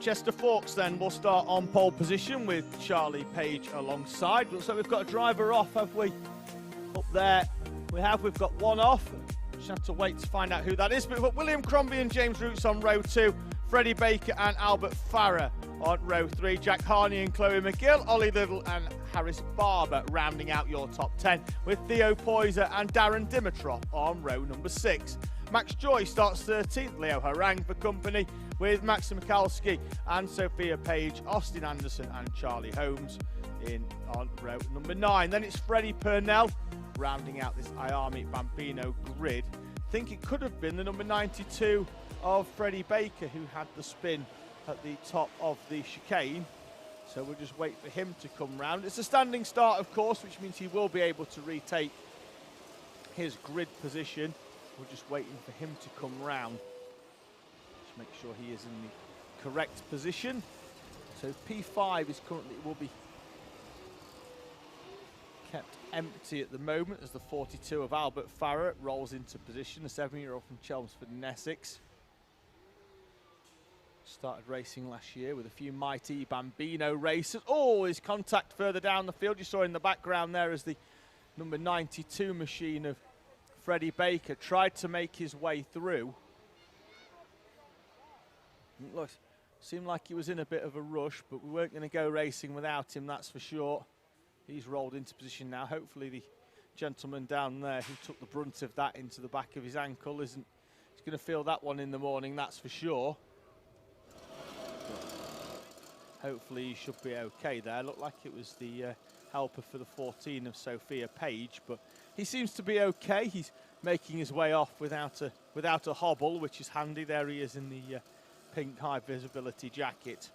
Chester Forks then will start on pole position with Charlie Page alongside. Looks like we've got a driver off, have we? Up there we have, we've got one off. Just have to wait to find out who that is. But we've got William Crombie and James Roots on row 2, Freddie Baker and Albert Farah on row 3, Jack Harney and Chloe McGill, Ollie Little and Harris Barber rounding out your top 10, with Theo Poyser and Darren Dimitrov on row number 6. Max Joy starts 13th, Leo Harang for company, with Max Mikalski and Sophia Page, Austin Anderson and Charlie Holmes in on row number 9. Then it's Freddie Purnell rounding out this Iame Bambino grid. I think it could have been the number 92 of Freddie Baker who had the spin at the top of the chicane. So we'll just wait for him to come round. It's a standing start, of course, which means he will be able to retake his grid position. We're just waiting for him to come round. Just make sure he is in the correct position. So P5 is currently, will be kept empty at the moment as the 42 of Albert Farah rolls into position, the 7-year-old from Chelmsford in Essex. Started racing last year with a few mighty Bambino races. Oh, his contact further down the field. You saw in the background there as the number 92 machine of Freddie Baker tried to make his way through. Look, seemed like he was in a bit of a rush, but we weren't going to go racing without him, that's for sure. He's rolled into position now. Hopefully the gentleman down there who took the brunt of that into the back of his ankle he's going to feel that one in the morning, that's for sure. Hopefully he should be okay there. Looked like it was the helper for the 14 of Sophia Page, but he seems to be okay. He's making his way off without a hobble, which is handy. There he is in the pink high visibility jacket,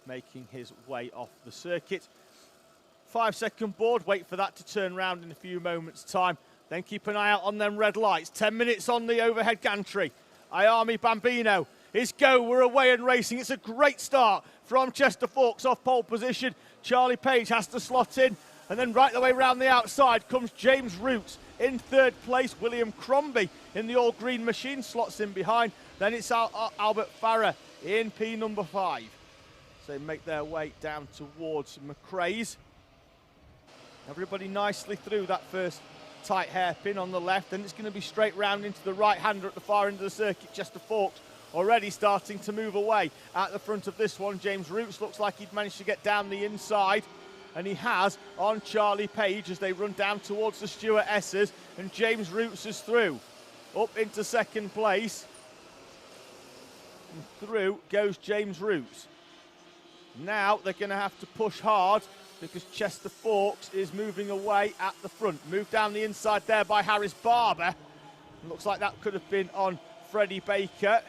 making his way off the circuit. 5-second board, wait for that to turn round in a few moments' time. Then keep an eye out on them red lights. 10 minutes on the overhead gantry. Iame Bambino is go, we're away and racing. It's a great start from Chester Forks off pole position. Charlie Page has to slot in, and then right the way round the outside comes James Roots in 3rd place. William Crombie in the all-green machine slots in behind. Then it's Albert Farah in P number 5. So they make their way down towards McRae's. Everybody nicely through that first tight hairpin on the left, and it's going to be straight round into the right-hander at the far end of the circuit. Chester Forks already starting to move away at the front of this one. James Roots looks like he'd managed to get down the inside, and he has on Charlie Page as they run down towards the Stewart-Esses, and James Roots is through. Up into 2nd place, and through goes James Roots. Now they're going to have to push hard because Chester Forks is moving away at the front. Moved down the inside there by Harris Barber. Looks like that could have been on Freddie Baker.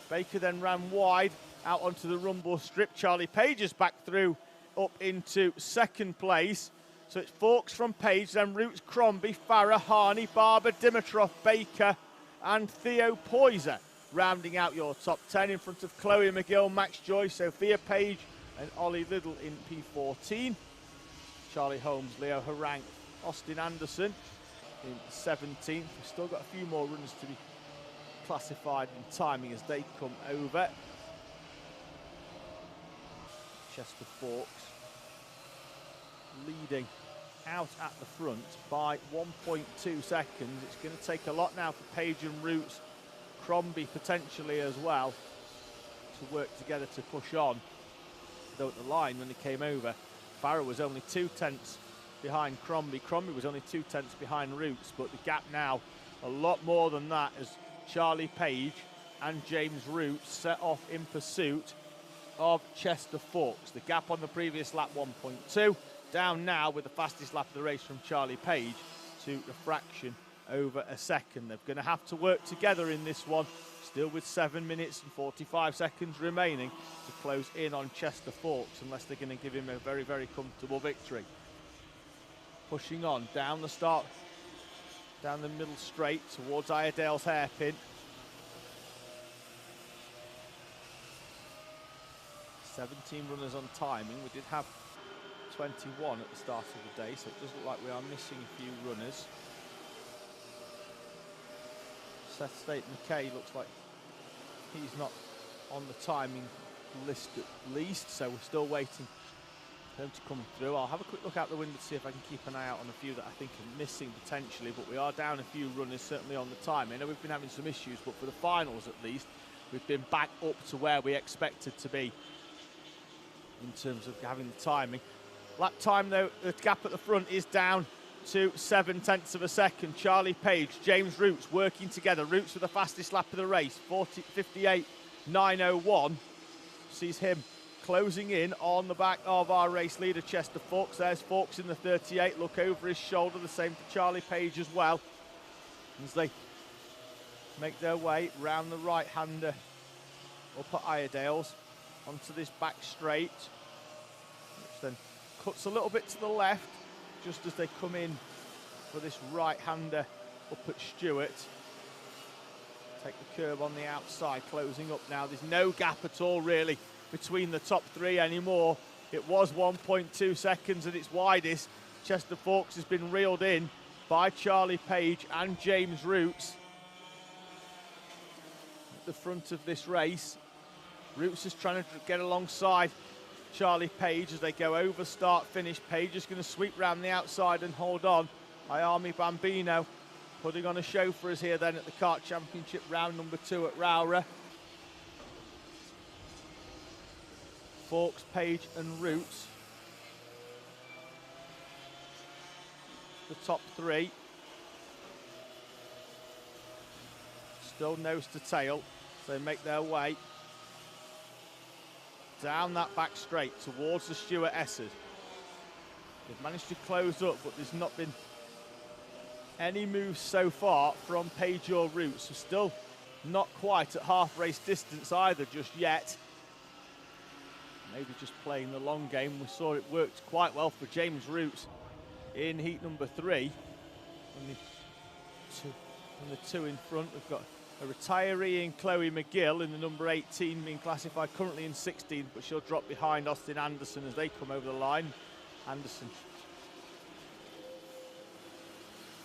Baker then ran wide out onto the rumble strip. Charlie Page is back through up into 2nd place. So it's Forks from Page, then Roots, Crombie, Farah, Harney, Barber, Dimitrov, Baker and Theo Poyser rounding out your top 10 in front of Chloe McGill, Max Joy, Sophia Page and Ollie Little in P14. Charlie Holmes, Leo Harang, Austin Anderson in 17th. We've still got a few more runners to be classified in timing as they come over. Chester Forks leading out at the front by 1.2 seconds. It's going to take a lot now for Page and Roots, Crombie potentially as well, to work together to push on. Though at the line when they came over, Farah was only 2/10 behind Crombie. Crombie was only 2/10 behind Roots, but the gap now a lot more than that as Charlie Page and James Roots set off in pursuit of Chester Forks. The gap on the previous lap 1.2, down now with the fastest lap of the race from Charlie Page to a fraction over a second. They're going to have to work together in this one, still with 7 minutes and 45 seconds remaining to close in on Chester Forks, unless they're going to give him a very, very comfortable victory. Pushing on down the start, down the middle straight towards Iredale's hairpin. 17 runners on timing. We did have 21 at the start of the day, so it does look like we are missing a few runners. Seth State McKay looks like he's not on the timing list at least, so we're still waiting for them to come through. I'll have a quick look out the window to see if I can keep an eye out on a few that I think are missing potentially, but we are down a few runners certainly on the time. I know we've been having some issues, but for the finals at least, we've been back up to where we expected to be in terms of having the timing. Lap time though, the gap at the front is down to 0.7 of a second. Charlie Page, James Roots working together. Roots with the fastest lap of the race, 58.901. Sees him closing in on the back of our race leader, Chester Fawkes. There's Fawkes in the 38. Look over his shoulder, the same for Charlie Page as well. As they make their way round the right-hander up at Iredale's onto this back straight, which then cuts a little bit to the left just as they come in for this right-hander up at Stewart. Take the curb on the outside, closing up now. There's no gap at all really between the top three anymore. It was 1.2 seconds at its widest. Chester Fawkes has been reeled in by Charlie Page and James Roots at the front of this race. Roots is trying to get alongside Charlie Page as they go over start finish. Page is going to sweep round the outside and hold on. Iame Bambino putting on a show for us here then at the Kart Championship round number 2 at Rowrah. Fawkes, Page and Roots, the top three. Still nose to tail, so they make their way down that back straight towards the Stewart Essers. They've managed to close up, but there's not been any moves so far from Page or Roots. So still not quite at half race distance either just yet. Maybe just playing the long game. We saw it worked quite well for James Roots in heat number 3. And the two in front, we've got a retiree in Chloe McGill in the number 18, being classified currently in 16th, but she'll drop behind Austin Anderson as they come over the line. Anderson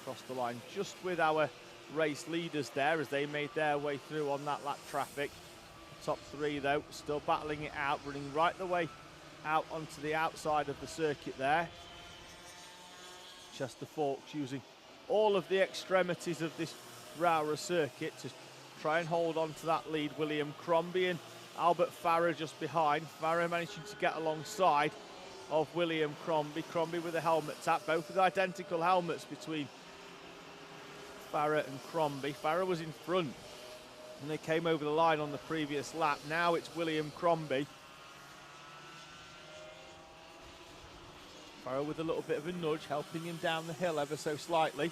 across the line just with our race leaders there as they made their way through on that lap traffic. The top three though still battling it out, running right the way out onto the outside of the circuit there. Chester Fawkes using all of the extremities of this Rowrah circuit to try and hold on to that lead. William Crombie and Albert Farah just behind. Farah managing to get alongside of William Crombie. Crombie with a helmet tap, both with identical helmets between Farah and Crombie. Farah was in front and they came over the line on the previous lap. Now it's William Crombie. Farah with a little bit of a nudge, helping him down the hill ever so slightly.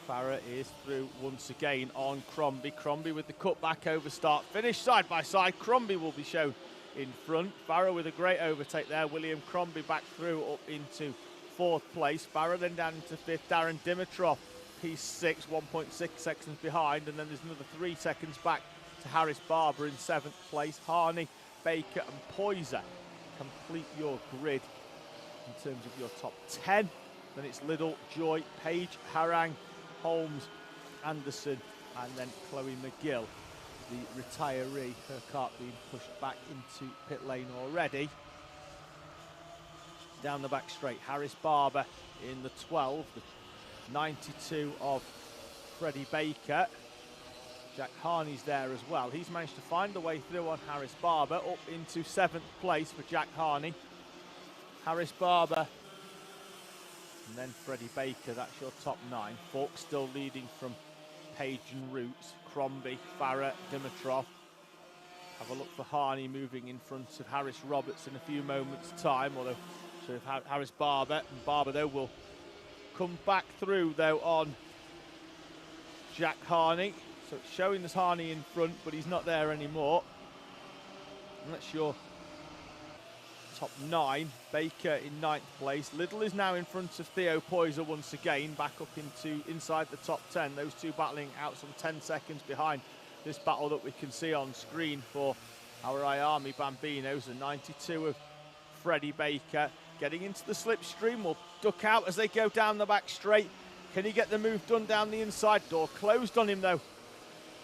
Farah is through once again on Crombie. Crombie with the cutback over start finish, side by side. Crombie will be shown in front. Farah with a great overtake there. William Crombie back through up into 4th place. Farah then down into 5th. Darren Dimitrov, P6, 1.6 seconds behind. And then there's another 3 seconds back to Harris Barber in 7th place. Harney, Baker and Poyser complete your grid in terms of your top 10. Then it's Liddell, Joy, Page, Harang, Holmes, Anderson, and then Chloe McGill, the retiree, her cart being pushed back into pit lane already. Down the back straight, Harris Barber in the 12, the 92 of Freddie Baker. Jack Harney's there as well. He's managed to find a way through on Harris Barber, up into 7th place for Jack Harney. Harris Barber, and then Freddie Baker, that's your top 9. Fawkes still leading from Page and Roots. Crombie, Farah, Dimitrov. Have a look for Harney moving in front of Harris Roberts in a few moments' time, although so if Harris Barber, and Barber though will come back through though on Jack Harney. So it's showing there's Harney in front, but he's not there anymore. And that's your top 9. Baker in 9th place. Liddell is now in front of Theo Poyser once again, back up into inside the top 10. Those two battling out some 10 seconds behind this battle that we can see on screen for our Iame Bambinos. The 92 of Freddie Baker getting into the slipstream, will duck out as they go down the back straight. Can he get the move done down the inside? Door closed on him though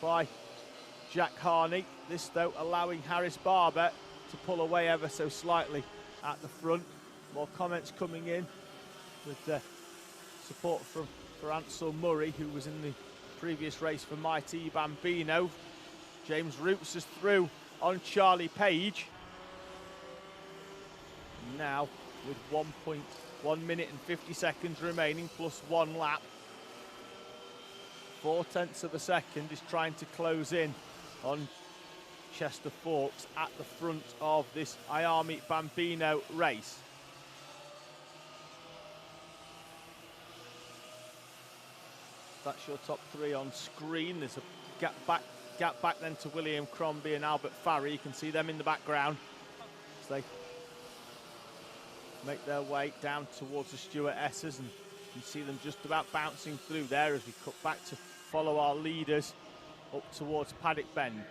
by Jack Harney. This though allowing Harris Barber to pull away ever so slightly at the front. More comments coming in with support for Ansel Murray, who was in the previous race for Mighty Bambino. James Roots is through on Charlie Page. Now with 1 minute and 50 seconds remaining plus 1 lap. 0.4 of a second is trying to close in on Chester Forks at the front of this Iame Bambino race. That's your top 3 on screen. There's a gap back then to William Crombie and Albert Farry. You can see them in the background as they make their way down towards the Stuart Essers, and you can see them just about bouncing through there as we cut back to follow our leaders up towards Paddock Bend.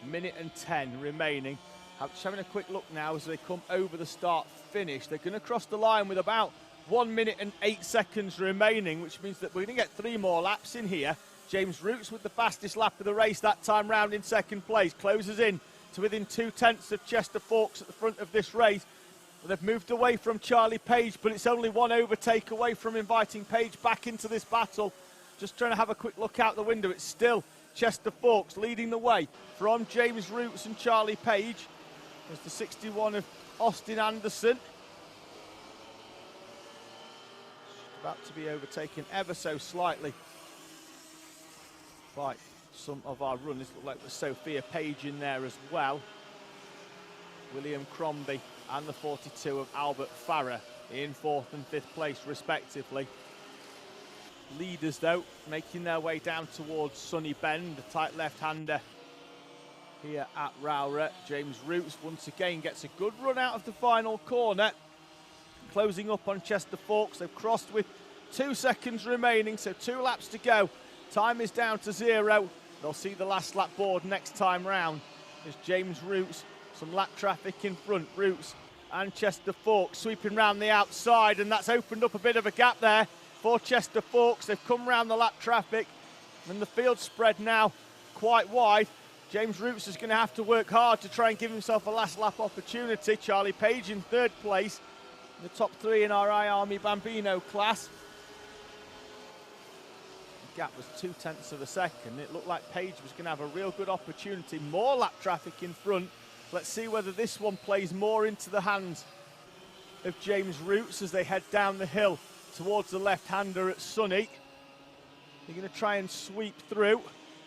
1:10 remaining. Just having a quick look now as they come over the start finish. They're going to cross the line with about 1 minute and 8 seconds remaining, which means that we're going to get 3 more laps in here. James Roots with the fastest lap of the race that time round in second place, closes in to within 0.2 of Chester Forks at the front of this race. They've moved away from Charlie Page, but it's only 1 overtake away from inviting Page back into this battle. Just trying to have a quick look out the window. It's still Chester Forks leading the way from James Roots and Charlie Page. There's the 61 of Austin Anderson. About to be overtaken ever so slightly by some of our runners. Look like there's Sophia Page in there as well. William Crombie and the 42 of Albert Farrer in 4th and 5th place respectively. Leaders though making their way down towards Sunny Bend, the tight left-hander here at Rowrah. James Roots once again gets a good run out of the final corner. Closing up on Chester Forks. They've crossed with 2 seconds remaining, so 2 laps to go. Time is down to 0. They'll see the last lap board next time round. There's James Roots, some lap traffic in front. Roots and Chester Forks sweeping round the outside, and that's opened up a bit of a gap there for Chester Forks. They've come round the lap traffic, and the field spread now quite wide. James Roots is going to have to work hard to try and give himself a last lap opportunity. Charlie Page in 3rd place, the top 3 in our Iame Bambino class. The gap was 0.2 of a second. It looked like Page was going to have a real good opportunity. More lap traffic in front. Let's see whether this one plays more into the hands of James Roots as they head down the hill towards the left-hander at Sunny. They're going to try and sweep through.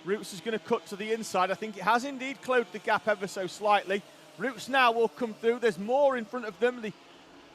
Roots is going to cut to the inside. I think it has indeed closed the gap ever so slightly. Roots now will come through. There's more in front of them. The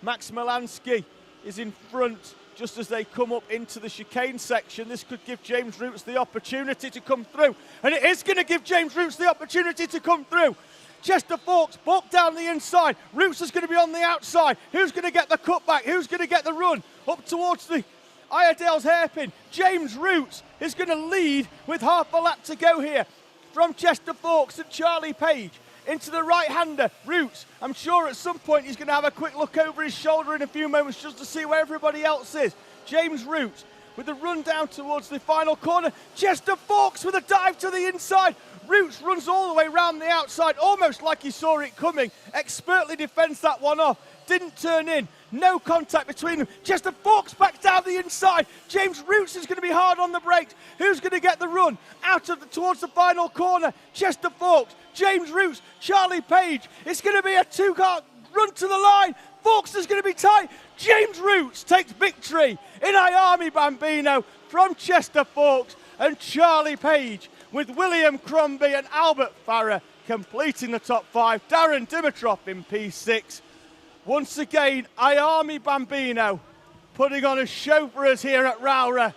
Max Melansky is in front just as they come up into the chicane section. This could give James Roots the opportunity to come through. And it is going to give James Roots the opportunity to come through. Chester Forks walk down the inside. Roots is going to be on the outside. Who's going to get the cutback? Who's going to get the run up towards the Iredale's hairpin? James Roots is going to lead with half a lap to go here from Chester Forks and Charlie Page. Into the right-hander, Roots. I'm sure at some point he's going to have a quick look over his shoulder in a few moments just to see where everybody else is. James Roots with the run down towards the final corner. Chester Forks with a dive to the inside. Roots runs all the way round the outside, almost like he saw it coming. Expertly defends that one off. Didn't turn in. No contact between them. Chester Forks back down the inside. James Roots is going to be hard on the brakes. Who's going to get the run out of towards the final corner? Chester Forks, James Roots, Charlie Page. It's going to be a 2-car run to the line. Forks is going to be tight. James Roots takes victory in Iame Bambino from Chester Forks and Charlie Page, with William Crombie and Albert Farrer completing the top 5. Darren Dimitrov in P6. Once again, Iame Bambino putting on a show for us here at Rowrah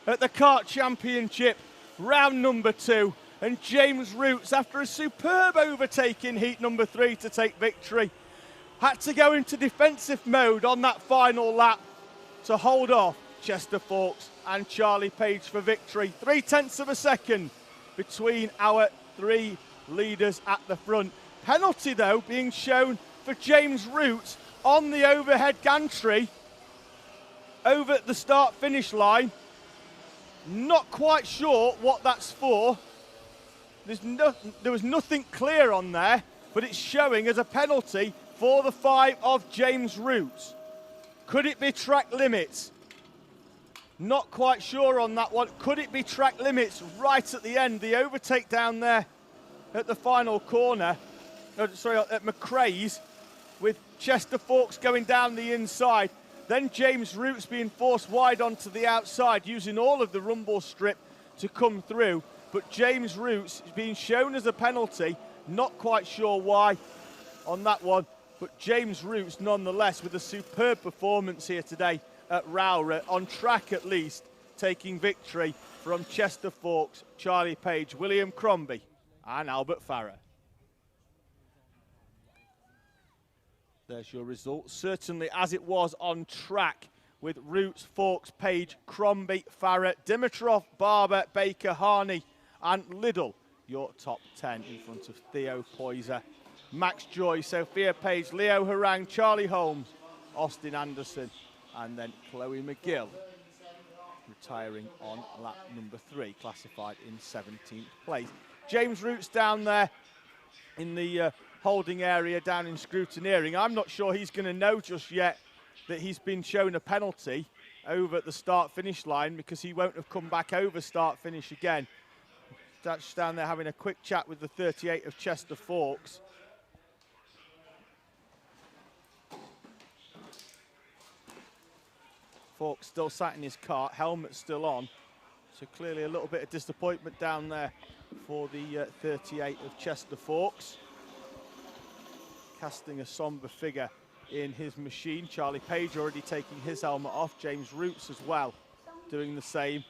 at the Kart Championship, round number 2. And James Roots, after a superb overtake in heat number 3 to take victory, had to go into defensive mode on that final lap to hold off Chester Forks and Charlie Page for victory. 0.3 of a second between our 3 leaders at the front. Penalty, though, being shown for James Roots on the overhead gantry over the start-finish line. Not quite sure what that's for. There was nothing clear on there, but it's showing as a penalty for the 5 of James Roots. Could it be track limits? Not quite sure on that one. Could it be track limits right at the end? The overtake down there at the final corner, at McRae's, with Chester Forks going down the inside. Then James Roots being forced wide onto the outside, using all of the rumble strip to come through. But James Roots is being shown as a penalty. Not quite sure why on that one. But James Roots, nonetheless, with a superb performance here today at Rowrah, on track at least, taking victory from Chester Forks, Charlie Page, William Crombie and Albert Farrer. There's your result. Certainly as it was on track with Roots, Forks, Page, Crombie, Farrer, Dimitrov, Barber, Baker, Harney and Liddell. Your top 10 in front of Theo Poyser, Max Joy, Sophia Page, Leo Harang, Charlie Holmes, Austin Anderson and then Chloe McGill retiring on lap number 3, classified in 17th place. James Roots down there in the holding area down in scrutineering. I'm not sure he's going to know just yet that he's been shown a penalty over at the start-finish line, because he won't have come back over start-finish again. That's down there having a quick chat with the 38 of Chester Forks. Forks still sat in his cart, helmet still on. So clearly a little bit of disappointment down there for the 38 of Chester Forks. Casting a somber figure in his machine. Charlie Page already taking his helmet off. James Roots as well doing the same.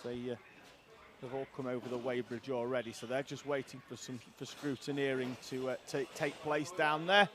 So they've all come over the weighbridge already. So they're just waiting for scrutineering to take place down there.